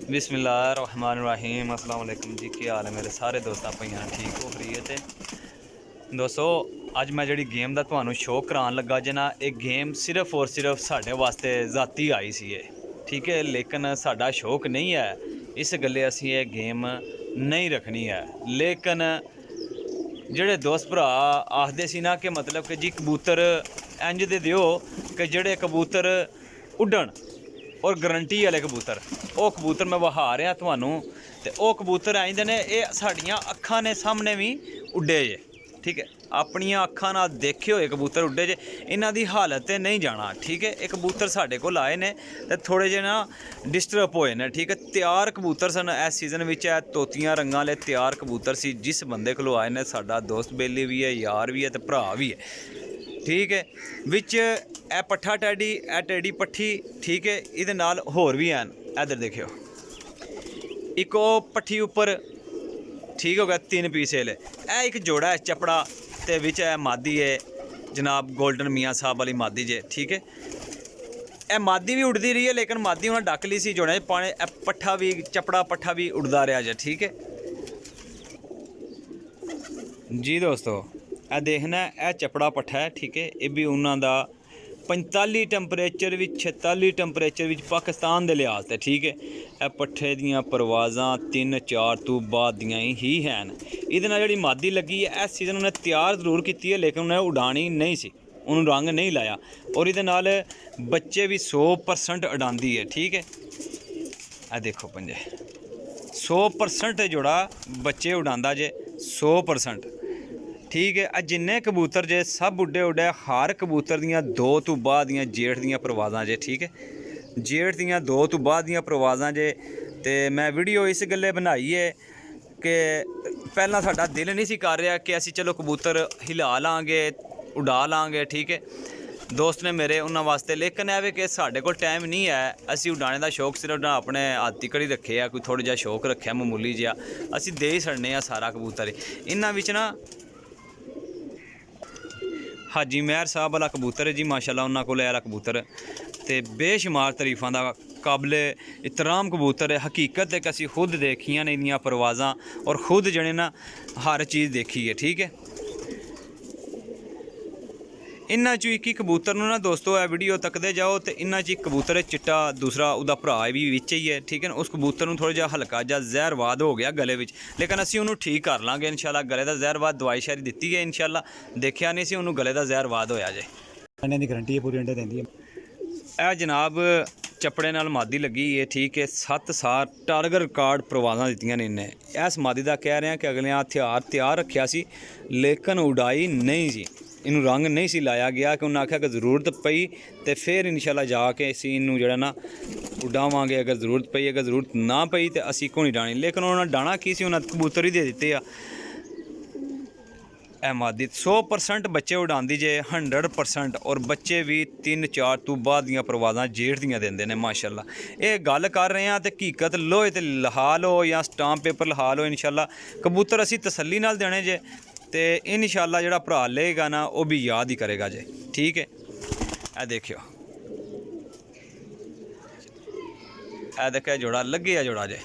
बिस्मिल्लाहिर्रहमानिर्रहीम अस्सलाम वालेकुम जी। की हाल है मेरे सारे दोस्तों भाइयों, ठीक हो फ्री है? दोस्तों अज मैं जी गेम का तुम्हें शो करान लगा जे ना, एक गेम सिर्फ और सिर्फ साढ़े वास्ते जाती आई सी है, ठीक है। लेकिन साडा शौक नहीं है, इस गल्ले असी ये गेम नहीं रखनी है। लेकिन जेड़े दोस्त भरा आखते सी ना कि मतलब कि जी कबूतर इंज दे दिओ कि जेड़े कबूतर उड्डण और गारंटी वाले कबूतर, वो कबूतर मैं वहा रहा थानू। तो वह कबूतर आइंदे ने, ये साड़ियाँ अखां ने सामने भी उड्डे जे, ठीक है। अपनिया अखां नाल देखे हुए कबूतर उड्डे जे, इन्हां दी हालत ते नहीं जाना, ठीक है। ये कबूतर साढ़े कोल आए ने ते थोड़े जे ना डिस्टर्ब होए ने, ठीक है। तैयार कबूतर सन इस सीजन विच, तोतियां रंगां वाले तैयार कबूतर सी। जिस बंदे कोलों आए ने साडा दोस्त बेली भी है, यार भी है, तो भरा भी है, ठीक है। विच ए पट्ठा टैडी, ए टेडी पट्ठी, ठीक है। इहदे नाल होर भी हैं, इधर देखियो, एक पट्ठी उपर, ठीक हो गया, 3 पीस ले। ए एक जोड़ा है चपड़ा, ते विच है मादी है जनाब, गोल्डन मियाँ साहब वाली मादी जे, ठीक है। ए मादी भी उड़ती रही है, लेकिन मादी उन्हें डक ली सी जोड़े पाने। पट्ठा भी, चपड़ा पट्ठा भी उड़ता रहा जे, ठीक है जी। दोस्तों ए देखना, ए चपड़ा पट्ठा है, ठीक है। ये भी उन्होंने 45 टैंपरेचर भी, 46 टैंपरेचर भी पाकिस्तान के लिहाज से, ठीक है। ए पट्ठे दियाँ परवाज़ां 3-4 तो बाद दियाँ ही हैं। ये जी मादी लगी है, इस सीजन उन्हें तैयार जरूर की है, लेकिन उन्हें उड़ानी नहीं सी, उन्होंने रंग नहीं लाया। और ये बच्चे भी 100% उड़ाती है, ठीक है। आ देखो पंजे 100% जोड़ा बच्चे उड़ाता जे, 100%, ठीक है। जिन्ने कबूतर जे सब उड्डे उड्डे, हर कबूतर दियाँ 2 तो बाद दियाँ जेठ दियाँ परवाज़ां जे, ठीक है। जेठ दियाँ 2 तो बाद दियां परवाज़ां जे। ते मैं वीडियो इस गल्ले बनाई है कि पहला साडा दिल नहीं सी कर रहा कि असी चलो कबूतर हिला लांगे, उड़ा लांगे, ठीक है। दोस्त ने मेरे उन्होंने वास्ते, लेकिन है कि साढ़े को टाइम नहीं है। असी उड़ाने का शौक सिर्फ ना अपने हाथी घड़ी रखे है, कोई थोड़ा जिहा शौक रखे मामूली जिहा, असी दे ही छड़ने सारा कबूतर। इन्हां विच ना हाजी महर साहब वाला कबूतर है जी, माशाल्लाह उन्होंने को आला कबूतर तो बेशुमार तरीफां दा काबिल इतराम कबूतर है। हकीकत है कि असी खुद देखियां ने इन्दियां परवाज़ां, और खुद जने ना हर चीज़ देखी है, ठीक है। इन्हां चों एक कबूतर ना दोस्तों ए वीडियो तकते जाओ तो इन्हां च एक कबूतर है चिट्टा, दूसरा उहदा भरा भी विच ही है, ठीक है ना। उस कबूतर नूं थोड़ा जिहा हल्का जिहा जहरवाद हो गया गले विच, लेकिन असी उन्होंने ठीक कर लांगे इंशाल्लाह। गले का जहरवाद दवाई शारी दित्ती है इंशाल्लाह, देखिया नहीं सी उन्होंने गले का जहरवाद होया जे। अंडे की गारंटी है, पूरी अंडे देंदी है। यह जनाब चपड़े नाल मादी लगी है, ठीक है। 7 साल टारगेट रिकॉर्ड परवाज़ां दित्तियां ने इन्हें। इस मादी का कह रहे हैं कि अगले हथियार तैयार रखा सी, लेकिन उड़ाई नहीं सी, इनू रंग नहीं सी लाया गया कि उन्हें आख्या कि जरूरत पई तो फिर इंशाल्लाह जाके असी इनू जड़ा ना उड़ावांगे, अगर जरूरत पई। अगर जरूरत ना पई तो असी को नहीं डाणी, लेकिन उन्होंने डाणा की सी, उन्हें कबूतर ही दे दिते आ। ए मादी 100% बच्चे उड़ाती जे, 100%, और बच्चे भी 3-4 तो बाद दियाँ परवाज़ां जेठ दियाँ देंदे ने माशाल्लाह। ये गल कर रहे हैं तो हकीकत लोए तो लहाल हो या स्टाम्प पेपर लहाल हो, इंशाल्लाह कबूतर असी तसल्ली नाल देने जे, तो इंशाल्लाह जिहड़ा भरा लेगा ना वो भी याद ही करेगा जे, ठीक है। ए देखियो, ए देखिया जोड़ा लगे आ जोड़ा जे,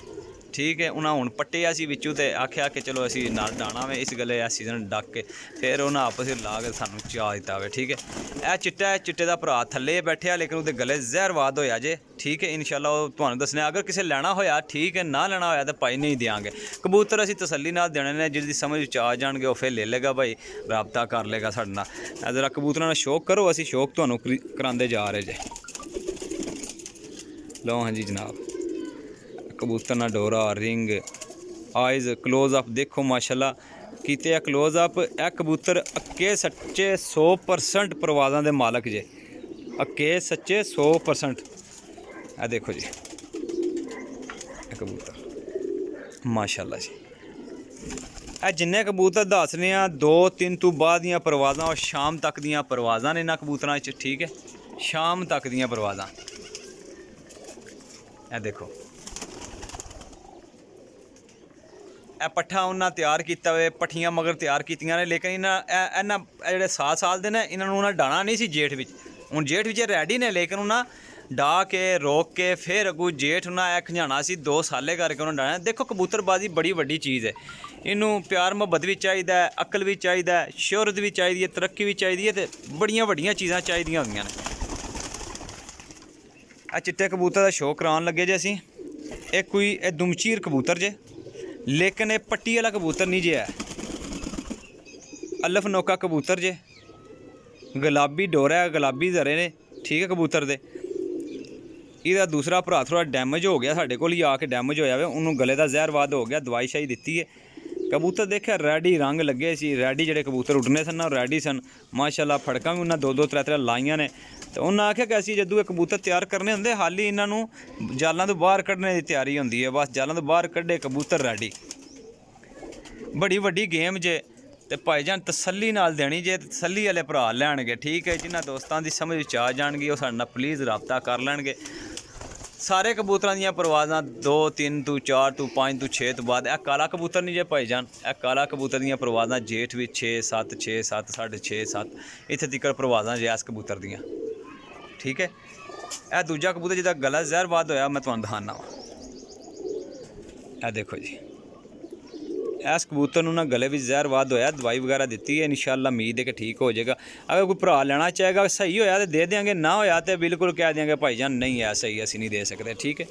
ठीक है। उन्हें हुण पट्टिया सी विचों ते आख्या कि चलो असी नाल डाणा वे, इस गल्ले इस सीजन डक के फिर उन्हें आपस ला के सानू चा दिता वे, ठीक है। यह चिट्टा है, चिट्टे का भरा थले बैठे, लेकिन उसके गले जहरवाद होया जे, ठीक है। इंशाल्लाह वो तुहानू दसने, अगर किसी लेना होया ठीक है, ना लेना होया तो भाई नहीं देंगे। कबूतर असी तसल्ली नाल देने ने, जिसकी समझ आ जाएंगे वो फिर ले लेगा भाई, राबता कर लेगा साडे नाल। जरा कबूतरां दा शौक करो, असी शौक तुहानू करांदे जा रहे जे। लो हाँ जी जनाब, कबूतर ना डोरा, रिंग, आइज़, क्लोज अप देखो माशाल्लाह कीते क्लोज अप। यह कबूतर अक्के सच्चे 100% परवाज़ां दे मालक जे, अक्के सच्चे 100%। यह देखो जी कबूतर माशाल्लाह जी। यह जिन्ने कबूतर दसने 2-3 तो बाद दियाँ परवाज़ां और शाम तक दियाँ परवाज़ां ने इन्हां कबूतरां च, ठीक है। शाम तक दियाँ परवाज़ां, यह देखो। ए पट्ठा उन्हें तैयार किया हुए, पट्ठियां मगर तैयार कीतियां ने, लेकिन इन्हां जेह्ड़े 7 साल दे ने, इन्हां नूं उन्हें डाणा नहीं सी जेठ विच। हुण जेठ विच रेडी ने, लेकिन उन्हें ਡਾ ਕੇ ਰੋਕ ਕੇ ਫਿਰ ਅੱਗੂ ਜੇਠ ਉਹਨਾਂ ਇਹ ਖੰਜਾਣਾ ਸੀ 2 ਸਾਲੇ ਕਰਕੇ ਉਹਨਾਂ ਡਾਣਾ। ਦੇਖੋ ਕਬੂਤਰਬਾਜ਼ੀ ਬੜੀ ਵੱਡੀ ਚੀਜ਼ ਹੈ, ਇਹਨੂੰ ਪਿਆਰ ਮੁਹੱਬਤ ਵੀ ਚਾਹੀਦਾ ਹੈ, ਅਕਲ ਵੀ ਚਾਹੀਦਾ ਹੈ, ਸ਼ੋਹਰਤ ਵੀ ਚਾਹੀਦੀ ਹੈ, ਤਰੱਕੀ ਵੀ ਚਾਹੀਦੀ ਹੈ ਤੇ ਬੜੀਆਂ ਵੱਡੀਆਂ ਚੀਜ਼ਾਂ ਚਾਹੀਦੀਆਂ ਹੁੰਦੀਆਂ ਨੇ। ਆ ਚਿੱਟੇ ਕਬੂਤਰ ਦਾ ਸ਼ੌਕ ਕਰਾਉਣ ਲੱਗੇ ਜੇ ਅਸੀਂ। ਇਹ ਦੁਮਚੀਰ ਕਬੂਤਰ ਜੇ, ਲੇਕਿਨ ਇਹ ਪੱਟੀ ਵਾਲਾ ਕਬੂਤਰ ਨਹੀਂ ਜੇ ਹੈ, ਅਲਫ ਨੋਕਾ ਕਬੂਤਰ ਜੇ, ਗੁਲਾਬੀ ਡੋਰਾ ਗੁਲਾਬੀ ਜ਼ਰੇ ਨੇ, ਠੀਕ ਹੈ ਕਬੂਤਰ ਦੇ। ਇਹਦਾ ਦੂਸਰਾ ਭਰਾ ਥੋੜਾ ਡੈਮੇਜ ਹੋ ਗਿਆ, ਸਾਡੇ ਕੋਲ ਹੀ ਆ ਕੇ ਡੈਮੇਜ ਹੋਇਆ ਵੇ, ਉਹਨੂੰ ਗਲੇ ਦਾ ਜ਼ਹਿਰਵਾਦ ਹੋ ਗਿਆ, ਦਵਾਈ ਸ਼ਾਈ ਦਿੱਤੀ ਹੈ। ਕਬੂਤਰ ਦੇਖਿਆ ਰੈਡੀ ਰੰਗ ਲੱਗੇ ਸੀ, ਰੈਡੀ ਜਿਹੜੇ ਕਬੂਤਰ ਉੱਡਨੇ ਸਨ ਨਾ ਰੈਡੀ ਸਨ ਮਾਸ਼ਾਅੱਲਾ। ਫੜਕਾਂ ਵੀ ਉਹਨਾਂ 2-2 3-3 ਲਾਈਆਂ ਨੇ। ਤੇ ਉਹਨਾਂ ਆਖਿਆ ਕਿ ਅਸੀਂ ਜਦੋਂ ਇਹ ਕਬੂਤਰ ਤਿਆਰ ਕਰਨੇ ਹੁੰਦੇ ਹਾਲੀ ਇਹਨਾਂ ਨੂੰ ਜਾਲਾਂ ਤੋਂ ਬਾਹਰ ਕੱਢਣੇ ਦੀ ਤਿਆਰੀ ਹੁੰਦੀ ਹੈ, ਬਸ ਜਾਲਾਂ ਤੋਂ ਬਾਹਰ ਕੱਢੇ ਕਬੂਤਰ ਰੈਡੀ। ਬੜੀ ਵੱਡੀ ਗੇਮ ਜੇ ਤੇ ਭਾਈਜਾਨ ਤਸੱਲੀ ਨਾਲ ਦੇਣੀ ਜੇ, ਤਸੱਲੀ ਵਾਲੇ ਭਰਾ ਲੈਣਗੇ, ਠੀਕ ਹੈ। ਜਿਨ੍ਹਾਂ ਦੋਸਤਾਂ ਦੀ ਸਮਝ ਵਿੱਚ ਆ ਜਾਣਗੀ ਉਹ ਸਾਡੇ ਨਾਲ ਪਲੀਜ਼ ਰਾਬਤਾ ਕਰ ਲੈਣਗੇ। ਸਾਰੇ ਕਬੂਤਰਾਂ ਦੀਆਂ ਪਰਵਾਜ਼ਾਂ 2 3 ਤੋਂ 4 ਤੋਂ 5 ਤੋਂ 6 ਤੋਂ ਬਾਅਦ। ਇਹ ਕਾਲਾ ਕਬੂਤਰ ਨਹੀਂ ਜੇ ਭਾਈਜਾਨ, ਇਹ ਕਾਲਾ ਕਬੂਤਰ ਦੀਆਂ ਪਰਵਾਜ਼ਾਂ ਜੇਠ ਵਿੱਚ 6 7 6 7 6.5 7 ਇੱਥੇ ਤੱਕ ਪਰਵਾਜ਼ਾਂ ਜੇ ਇਸ ਕਬੂਤਰ ਦੀਆਂ, ਠੀਕ ਹੈ। ਇਹ ਦੂਜਾ ਕਬੂਤਰ ਜਿਹਦਾ ਗਲਾ ਜ਼ਹਿਰਵਾਦ ਹੋਇਆ ਮੈਂ ਤੁਹਾਨੂੰ ਦਿਖਾਣਾ ਵਾ। ਇਹ ਦੇਖੋ ਜੀ, ਇਸ ਕਬੂਤਰ ਨੂੰ ਨਾ ਗਲੇ ਵਿੱਚ ਜ਼ਹਿਰਵਾਦ ਹੋਇਆ, ਦਵਾਈ ਵਗੈਰਾ ਦਿੱਤੀ ਹੈ, ਇਨਸ਼ਾਅੱਲਾ ਉਮੀਦ ਹੈ ਕਿ ਠੀਕ ਹੋ ਜਾਏਗਾ। ਅਗਰ ਕੋਈ ਭਰਾ ਲੈਣਾ ਚਾਹੇਗਾ ਸਹੀ ਹੋਇਆ ਤੇ ਦੇ ਦੇਵਾਂਗੇ, ਨਾ ਹੋਇਆ ਤੇ ਬਿਲਕੁਲ ਕਹਿ ਦਿਆਂਗੇ ਭਾਈਜਾਨ ਨਹੀਂ ਹੈ ਸਹੀ, ਅਸੀਂ ਨਹੀਂ ਦੇ ਸਕਦੇ, ਠੀਕ ਹੈ।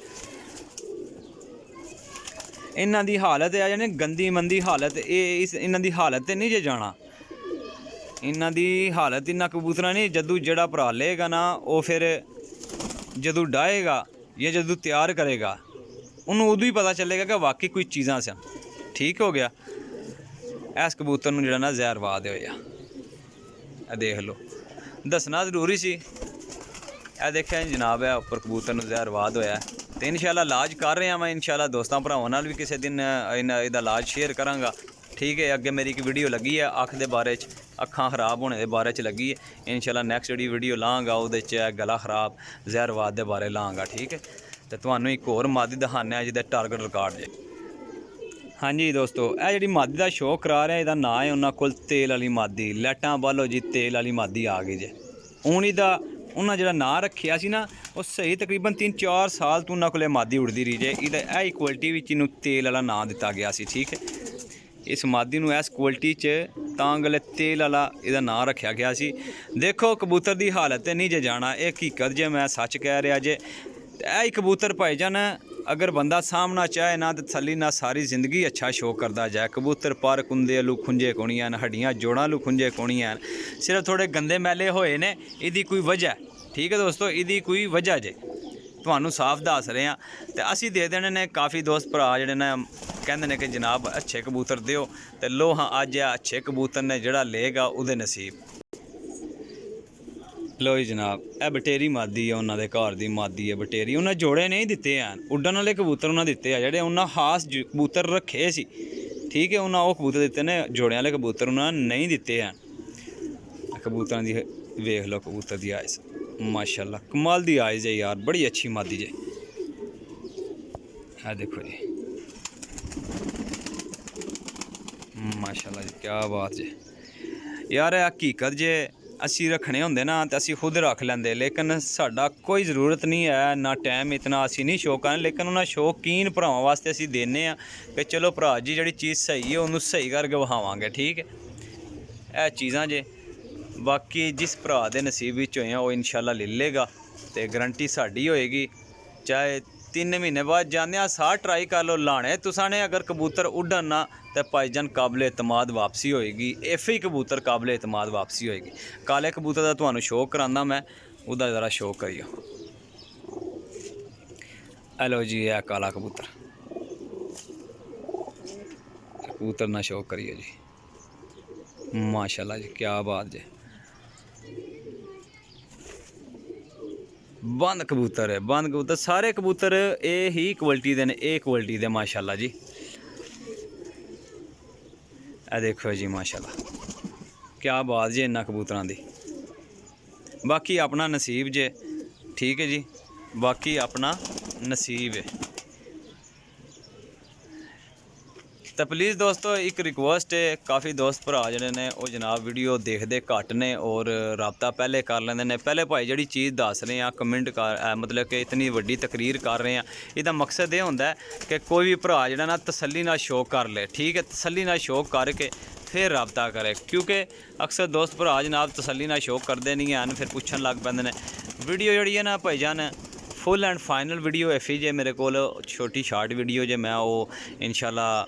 ਇਹਨਾਂ ਦੀ ਹਾਲਤ ਹੈ ਜਾਨੀ ਗੰਦੀ ਮੰਦੀ ਹਾਲਤ, ਇਹਨਾਂ ਦੀ ਹਾਲਤ ਤੇ ਨਹੀਂ ਜੇ ਜਾਣਾ, ਇਹਨਾਂ ਦੀ ਹਾਲਤ ਇਹਨਾਂ ਕਬੂਤਰਾਂ ਨਹੀਂ। ਜਦੋਂ ਜਿਹੜਾ ਭਰਾ ਲਏਗਾ ਨਾ ਉਹ ਫਿਰ ਜਦੋਂ ਡਾਏਗਾ ਜਾਂ ਜਦੋਂ ਤਿਆਰ ਕਰੇਗਾ ਉਹਨੂੰ ਉਦੋਂ ਹੀ ਪਤਾ ਚੱਲੇਗਾ ਕਿ ਵਾਕਈ ਕੋਈ ਚੀਜ਼ਾਂ ਸਨ, ਠੀਕ ਹੋ ਗਿਆ। ਇਸ ਕਬੂਤਰ ਨੂੰ ਜਿਹੜਾ ਨਾ ਜ਼ਹਿਰਵਾਦ ਹੋਇਆ, ਇਹ ਦੇਖ ਲਓ, ਦੱਸਣਾ ਜ਼ਰੂਰੀ ਸੀ। ਇਹ ਦੇਖਿਆ ਜਨਾਬ ਹੈ ਉੱਪਰ ਕਬੂਤਰ ਨੂੰ ਜ਼ਹਿਰਵਾਦ ਹੋਇਆ ਤੇ ਇਨਸ਼ਾਅੱਲਾ ਇਲਾਜ ਕਰ ਰਿਹਾ ਮੈਂ, ਇਨਸ਼ਾਅੱਲਾ ਦੋਸਤਾਂ ਭਰਾਵਾਂ ਨਾਲ ਵੀ ਕਿਸੇ ਦਿਨ ਇਹਦਾ ਇਲਾਜ ਸ਼ੇਅਰ ਕਰਾਂਗਾ, ਠੀਕ ਹੈ। ਅੱਗੇ ਮੇਰੀ ਇੱਕ ਵੀਡੀਓ ਲੱਗੀ ਹੈ ਅੱਖ ਦੇ ਬਾਰੇ 'ਚ, ਅੱਖਾਂ ਖਰਾਬ ਹੋਣੇ ਦੇ ਬਾਰੇ 'ਚ ਲੱਗੀ ਹੈ। ਇਨਸ਼ਾਅੱਲਾ ਨੈਕਸਟ ਜਿਹੜੀ ਵੀਡੀਓ ਲਾਂਗਾ ਉਹਦੇ 'ਚ ਗਲਾ ਖਰਾਬ ਜ਼ਹਿਰਵਾਦ ਦੇ ਬਾਰੇ ਲਾਂਗਾ, ਠੀਕ ਹੈ। ਤੇ ਤੁਹਾਨੂੰ ਇੱਕ ਹੋਰ ਮਾਦੀ ਦਿਖਾਉਂਦੇ ਜਿਹਦਾ ਟਾਰਗੇਟ ਰਿਕਾਰਡ ਜੇ। ਹਾਂਜੀ ਦੋਸਤੋ, ਇਹ ਜਿਹੜੀ ਮਾਦੀ ਦਾ ਸ਼ੌਕ ਕਰਾ ਰਿਹਾ ਇਹਦਾ ਨਾਂ ਹੈ ਉਹਨਾਂ ਕੋਲ ਤੇਲ ਵਾਲੀ ਮਾਦੀ। ਲਾਈਟਾਂ ਬਾਲੋ ਜੀ, ਤੇਲ ਵਾਲੀ ਮਾਦੀ ਆ ਗਈ ਜੇ। ਹੁਣ ਇਹਦਾ ਉਹਨਾਂ ਜਿਹੜਾ ਨਾਂ ਰੱਖਿਆ ਸੀ ਨਾ ਉਹ ਸਹੀ ਤਕਰੀਬਨ 3-4 ਸਾਲ ਤੋਂ ਉਹਨਾਂ ਕੋਲੇ ਮਾਦੀ ਉੜਦੀ ਰਹੀ ਜੇ। ਇਹਦਾ ਇਹ ਕੁਆਲਿਟੀ ਵਿੱਚ ਇਹਨੂੰ ਤੇਲ ਵਾਲਾ ਨਾਂ ਦਿੱਤਾ ਗਿਆ ਸੀ, ਠੀਕ ਹੈ। ਇਸ ਮਾਦੀ ਨੂੰ ਇਸ ਕੁਆਲਿਟੀ 'ਚ ਤਾਂ ਗਲੇ ਤੇਲ ਵਾਲਾ ਇਹਦਾ ਨਾਂ ਰੱਖਿਆ ਗਿਆ ਸੀ। ਦੇਖੋ ਕਬੂਤਰ ਦੀ ਹਾਲਤ ਤੇ ਨਹੀਂ ਜੇ ਜਾਣਾ, ਇਹ ਹਕੀਕਤ ਜੇ ਮੈਂ ਸੱਚ ਕਹਿ ਰਿਹਾ ਜੇ। ਇਹ ਹੀ ਕਬੂਤਰ ਭਾਈਜਾਨ ਅਗਰ ਬੰਦਾ ਸਾਹਮਣਾ ਚਾਹੇ ਨਾ ਤੇ ਤਸੱਲੀ ਨਾਲ ਸਾਰੀ ਜ਼ਿੰਦਗੀ ਅੱਛਾ ਸ਼ੌਕ ਕਰਦਾ ਜਾਏ। ਕਬੂਤਰ ਪਰ ਕੁੰਦੇ ਲੂ ਖੁੰਝੇ ਕੋਣੀਆਂ ਨੇ, ਹੱਡੀਆਂ ਜੋੜਾਂ ਲੂ ਖੁੰਝੇ ਕੋਣੀਆਂ ਨੇ, ਸਿਰਫ ਥੋੜੇ ਗੰਦੇ ਮੈਲੇ ਹੋਏ ਨੇ, ਇਹਦੀ ਕੋਈ ਵਜ੍ਹਾ, ਠੀਕ ਹੈ ਦੋਸਤੋ, ਇਹਦੀ ਕੋਈ ਵਜ੍ਹਾ ਜੇ ਤੁਹਾਨੂੰ ਸਾਫ਼ ਦੱਸ ਰਹੇ ਹਾਂ। ਤੇ ਅਸੀਂ ਦੇ ਦੇਣੇ ਨੇ, ਕਾਫੀ ਦੋਸਤ ਭਰਾ ਜਿਹੜੇ ਨੇ ਕਹਿੰਦੇ ਨੇ ਕਿ ਜਨਾਬ ਅੱਛੇ ਕਬੂਤਰ ਦਿਓ, ਤੇ ਲੋ ਹਾਂ ਅੱਜ ਆ ਅੱਛੇ ਕਬੂਤਰ ਨੇ, ਜਿਹੜਾ ਲਏਗਾ ਉਹਦੇ ਨਸੀਬ। ਲੋ ਜੀ ਜਨਾਬ, ਇਹ ਬਟੇਰੀ ਮਾਦੀ ਆ, ਉਹਨਾਂ ਦੇ ਘਰ ਦੀ ਮਾਦੀ ਹੈ ਬਟੇਰੀ। ਉਹਨਾਂ ਜੋੜੇ ਨਹੀਂ ਦਿੱਤੇ ਹਨ, ਉੱਡਣ ਵਾਲੇ ਕਬੂਤਰ ਉਹਨਾਂ ਦਿੱਤੇ ਆ, ਜਿਹੜੇ ਉਹਨਾਂ ਖਾਸ ਕਬੂਤਰ ਰੱਖੇ ਸੀ, ਠੀਕ ਹੈ। ਉਹਨਾਂ ਉਹ ਕਬੂਤਰ ਦਿੱਤੇ ਨੇ, ਜੋੜਿਆਂ ਵਾਲੇ ਕਬੂਤਰ ਉਹਨਾਂ ਨਹੀਂ ਦਿੱਤੇ ਹਨ। ਕਬੂਤਰਾਂ ਦੀ ਵੇਖ ਲਓ, ਕਬੂਤਰ ਦੀ ਆਇਜ਼ ਮਾਸ਼ਾਅੱਲਾ ਕਮਾਲ ਦੀ ਆਇਜ਼ ਹੈ ਯਾਰ, ਬੜੀ ਅੱਛੀ ਮਾਦੀ ਜੇ। ਆ ਦੇਖੋ ਜੀ ਮਾਸ਼ਾਅੱਲਾ ਜੀ, ਕੀ ਬਾਤ ਜੇ ਯਾਰ। ਇਹ ਹਕੀਕਤ ਜੇ ਅਸੀਂ ਰੱਖਣੇ ਹੁੰਦੇ ਨਾ ਤਾਂ ਅਸੀਂ ਖੁਦ ਰੱਖ ਲੈਂਦੇ, ਲੇਕਿਨ ਸਾਡਾ ਕੋਈ ਜ਼ਰੂਰਤ ਨਹੀਂ ਹੈ, ਨਾ ਟਾਈਮ ਇਤਨਾ, ਅਸੀਂ ਨਹੀਂ ਸ਼ੌਕ ਹਨ। ਲੇਕਿਨ ਉਹਨਾਂ ਸ਼ੌਕੀਨ ਭਰਾਵਾਂ ਵਾਸਤੇ ਅਸੀਂ ਦਿੰਦੇ ਹਾਂ ਕਿ ਚਲੋ ਭਰਾ ਜੀ ਜਿਹੜੀ ਚੀਜ਼ ਸਹੀ ਹੈ ਉਹਨੂੰ ਸਹੀ ਕਰਕੇ ਵਿਖਾਵਾਂਗੇ, ਠੀਕ ਹੈ। ਇਹ ਚੀਜ਼ਾਂ ਜੇ ਬਾਕੀ ਜਿਸ ਭਰਾ ਦੇ ਨਸੀਬ ਵਿੱਚ ਹੋਏ ਆ ਉਹ ਇਨਸ਼ਾਅੱਲਾ ਲੈ ਲੇਗਾ, ਤੇ ਗਰੰਟੀ ਸਾਡੀ ਹੋਏਗੀ। ਚਾਹੇ 3 ਮਹੀਨੇ ਬਾਅਦ ਜਾਂਦੇ ਆ ਸਾਹ ਟਰਾਈ ਕਰ ਲਓ ਲਾਣੇ ਤੁਸਾਂ ਨੇ, ਅਗਰ ਕਬੂਤਰ ਉੱਡਣ ਨਾ ਤੇ ਭਾਈਜਾਨ ਕਾਬਲੇ ਇਤਮਾਦ ਵਾਪਸੀ ਹੋਏਗੀ। ਐਫ ਹੀ ਕਬੂਤਰ ਕਾਬਲੇ ਇਤਮਾਦ ਵਾਪਸੀ ਹੋਏਗੀ। ਕਾਲੇ ਕਬੂਤਰ ਦਾ ਤੁਹਾਨੂੰ ਸ਼ੌਕ ਕਰਾਂਦਾ ਮੈਂ, ਉਹਦਾ ਜ਼ਰਾ ਸ਼ੌਕ ਕਰਿਓ। ਹੈਲੋ ਜੀ, ਇਹ ਕਾਲਾ ਕਬੂਤਰ, ਕਬੂਤਰ ਨਾ ਸ਼ੌਕ ਕਰਿਓ ਜੀ, ਮਾਸ਼ਾਅੱਲਾ ਜੀ, ਕੀ ਬਾਤ ਜੀ। ਬੰਦ ਕਬੂਤਰ ਹੈ, ਬੰਦ ਕਬੂਤਰ, ਸਾਰੇ ਕਬੂਤਰ ਇਹ ਹੀ ਕੁਆਲਿਟੀ ਦੇ ਨੇ, ਇਹ ਕੁਆਲਿਟੀ ਦੇ ਮਾਸ਼ਾਅੱਲਾ ਜੀ। ਇਹ ਦੇਖੋ ਜੀ ਮਾਸ਼ਾਅੱਲਾ, ਕੀ ਬਾਤ ਜੀ ਇਹਨਾਂ ਕਬੂਤਰਾਂ ਦੀ। ਬਾਕੀ ਆਪਣਾ ਨਸੀਬ ਜੇ, ਠੀਕ ਹੈ ਜੀ, ਬਾਕੀ ਆਪਣਾ ਨਸੀਬ ਹੈ। ਤਾਂ ਪਲੀਜ਼ ਦੋਸਤੋ ਇੱਕ ਰਿਕੁਐਸਟ ਹੈ, ਕਾਫੀ ਦੋਸਤ ਭਰਾ ਜਿਹੜੇ ਨੇ ਉਹ ਜਨਾਬ ਵੀਡੀਓ ਦੇਖਦੇ ਘੱਟ ਨੇ ਔਰ ਰਾਬਤਾ ਪਹਿਲੇ ਕਰ ਲੈਂਦੇ ਨੇ। ਪਹਿਲੇ ਭਾਈ ਜਿਹੜੀ ਚੀਜ਼ ਦੱਸ ਰਹੇ ਆ ਕਮੈਂਟ ਕਰ ਮਤਲਬ ਕਿ ਇਤਨੀ ਵੱਡੀ ਤਕਰੀਰ ਕਰ ਰਹੇ ਆ, ਇਹਦਾ ਮਕਸਦ ਇਹ ਹੁੰਦਾ ਕਿ ਕੋਈ ਵੀ ਭਰਾ ਜਿਹੜਾ ਨਾ ਤਸੱਲੀ ਨਾਲ ਸ਼ੋਅ ਕਰ ਲੇ, ਠੀਕ ਹੈ, ਤਸੱਲੀ ਨਾਲ ਸ਼ੋਅ ਕਰਕੇ ਫਿਰ ਰਾਬਤਾ ਕਰੇ, ਕਿਉਂਕਿ ਅਕਸਰ ਦੋਸਤ ਭਰਾ ਜਨਾਬ ਤਸੱਲੀ ਨਾਲ ਸ਼ੋਅ ਕਰਦੇ ਨਹੀਂ ਹਨ, ਫਿਰ ਪੁੱਛਣ ਲੱਗ ਪੈਂਦੇ ਨੇ। ਵੀਡੀਓ ਜਿਹੜੀ ਹੈ ਨਾ Bhaijaan full and final video ਐਫੀ ਜੇ ਮੇਰੇ ਕੋਲ ਛੋਟੀ ਸ਼ਾਰਟ ਵੀਡੀਓ ਜੇ ਮੈਂ ਉਹ ਇਨਸ਼ਾਅੱਲਾ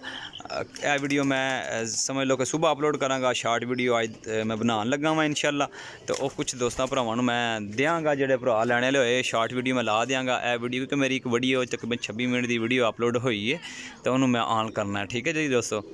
ਇਹ ਵੀਡੀਓ ਮੈਂ ਸਮਝ ਲਓ ਕਿ ਸਵੇਰ ਅਪਲੋਡ ਕਰਾਂਗਾ। ਸ਼ਾਰਟ ਵੀਡੀਓ ਅੱਜ ਮੈਂ ਬਣਾਉਣ ਲੱਗਾ ਵਾਂ ਇਨਸ਼ਾਅੱਲਾ, ਤੇ ਉਹ ਕੁਝ ਦੋਸਤਾਂ ਭਰਾਵਾਂ ਨੂੰ ਮੈਂ ਦਿਆਂਗਾ, ਜਿਹੜੇ ਭਰਾ ਲੈਣੇ ਵਾਲੇ ਹੋਏ ਸ਼ਾਰਟ ਵੀਡੀਓ ਮੈਂ ਲਾ ਦਿਆਂਗਾ। ਇਹ ਵੀਡੀਓ ਕਿਉਂਕਿ ਮੇਰੀ ਇੱਕ ਵੀਡੀਓ ਤਕਰੀਬਨ 26 ਮਿੰਟ ਦੀ ਵੀਡੀਓ ਅਪਲੋਡ ਹੋਈ ਹੈ, ਤੇ ਉਹਨੂੰ ਮੈਂ ਆਨ ਕਰਨਾ ਹੈ, ਠੀਕ ਹੈ ਜੀ ਦੋਸਤੋ।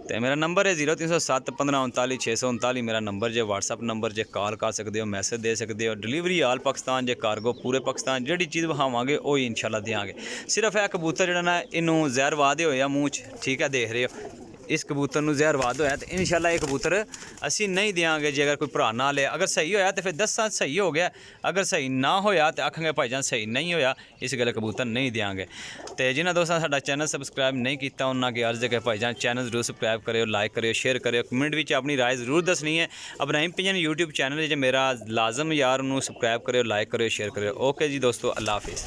ਤੇ ਮੇਰਾ ਨੰਬਰ ਹੈ 0307 1539 639 ਮੇਰਾ ਨੰਬਰ ਜੇ WhatsApp ਨੰਬਰ ਜੇ ਕਾਲ ਕਰ ਸਕਦੇ ਹੋ, ਮੈਸੇਜ ਦੇ ਸਕਦੇ ਹੋ। ਡਿਲੀਵਰੀ ਆਲ ਪਾਕਿਸਤਾਨ ਜੇ ਕਾਰਗੋ ਪੂਰੇ ਪਾਕਿਸਤਾਨ, ਜਿਹੜੀ ਚੀਜ਼ ਵਿਖਾਵਾਂਗੇ ਉਹ ਹੀ ਇਨਸ਼ਾਅੱਲਾ ਦਿਆਂਗੇ। ਸਿਰਫ ਇਹ ਕਬੂਤਰ ਜਿਹੜਾ ਨਾ ਇਹਨੂੰ ਜ਼ਹਿਰ ਵਾਦੇ ਹੋਏ ਆ ਮੂੰਹ 'ਚ, ਠੀਕ ਹੈ, ਦੇਖ ਰਹੇ ਹੋ ਇਸ ਕਬੂਤਰ ਨੂੰ ਜ਼ਹਿਰ ਵਾਦ ਹੋਇਆ, ਤੇ ਇਨਸ਼ਾਅੱਲਾ ਇਹ ਕਬੂਤਰ ਅਸੀਂ ਨਹੀਂ ਦਿਆਂਗੇ ਜੇ ਅਗਰ ਕੋਈ ਭਰਾ ਨਾ ਲੇ। ਅਗਰ ਸਹੀ ਹੋਇਆ ਤੇ ਫਿਰ ਦੱਸਾਂ ਸਹੀ ਹੋ ਗਿਆ, ਅਗਰ ਸਹੀ ਨਾ ਹੋਇਆ ਤੇ ਆਖਾਂਗੇ ਭਾਈਜਾਨ ਸਹੀ ਨਹੀਂ ਹੋਇਆ, ਇਸ ਗੱਲ ਕਬੂਤਰ ਨਹੀਂ ਦਿਆਂਗੇ। ਤੇ ਜਿਨ੍ਹਾਂ ਦੋਸਤਾਂ ਸਾਡਾ ਚੈਨਲ ਸਬਸਕ੍ਰਾਈਬ ਨਹੀਂ ਕੀਤਾ ਉਹਨਾਂ ਅੱਗੇ अर्ज़ है कि भाईजान चैनल जरूर सब्सक्राइब करो, लाइक करो, शेयर करो, कमेंट में अपनी राय जरूर दसनी है। इब्राहिम पिजन यूट्यूब चैनल जो मेरा लाजम यार उन्होंने सब्सक्राइब करो, लाइक करो, शेयर करो। ओके जी दोस्तों, अल्लाह हाफिज़।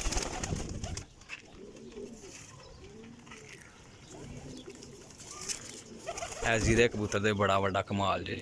जीरे कबूतर दे बड़ा वड्डा कमाल जी।